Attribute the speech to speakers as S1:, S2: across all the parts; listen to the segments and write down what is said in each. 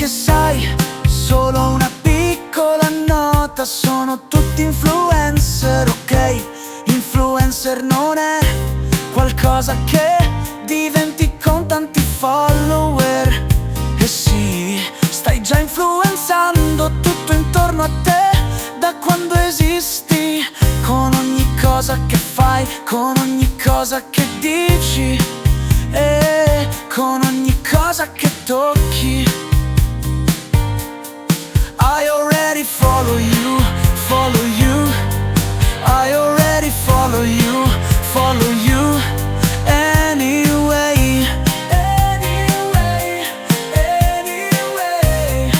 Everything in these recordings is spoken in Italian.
S1: che sai, solo una piccola nota, sono tutti influencer, ok? Influencer non è qualcosa che diventi con tanti follower. E sì, stai già influenzando tutto intorno a te da quando esisti, con ogni cosa che fai, con ogni cosa che dici e con ogni cosa che tocchi. I already follow you, follow you. I already follow you, follow you. Anyway, anyway, anyway.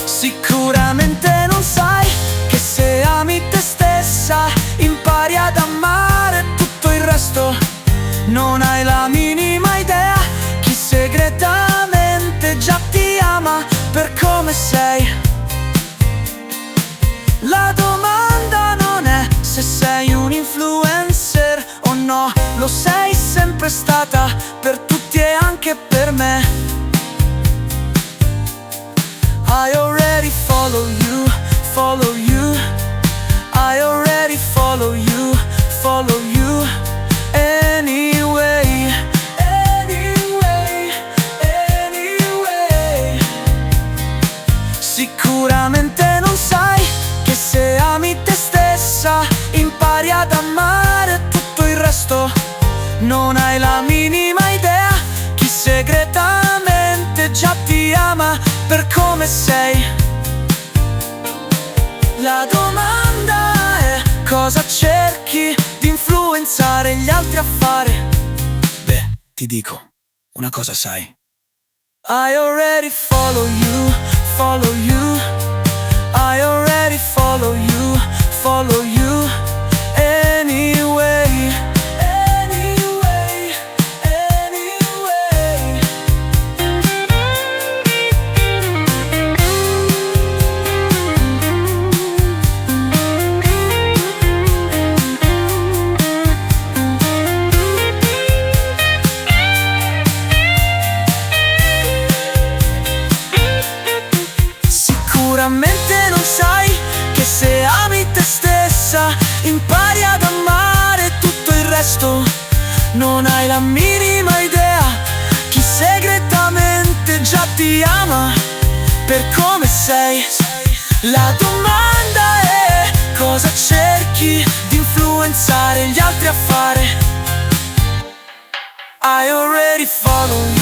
S1: Sicuramente non sai che se ami te stessa impari ad amare tutto il resto. Non hai la minima idea chi segretamente già ti ama per come sei. La domanda non è se sei un influencer o no, lo sei sempre stata per tutti e anche per me. I already follow you, follow you. I already follow you, follow you. Anyway, anyway, anyway. Sicuramente non sai che se ami te stessa impari ad amare tutto il resto. Non hai la minima idea chi segretamente già ti ama per come sei. La domanda è cosa cerchi di influenzare gli altri a fare. Beh, ti dico, una cosa sai. I already follow you, follow you. I already follow you, follow you. Anyway, anyway, anyway. Sicuramente non sai che se ami te stessa impari ad amare tutto il resto. Non hai la minima idea chi segretamente già ti ama per come sei. La domanda è cosa cerchi di influenzare gli altri a fare. I already follow you.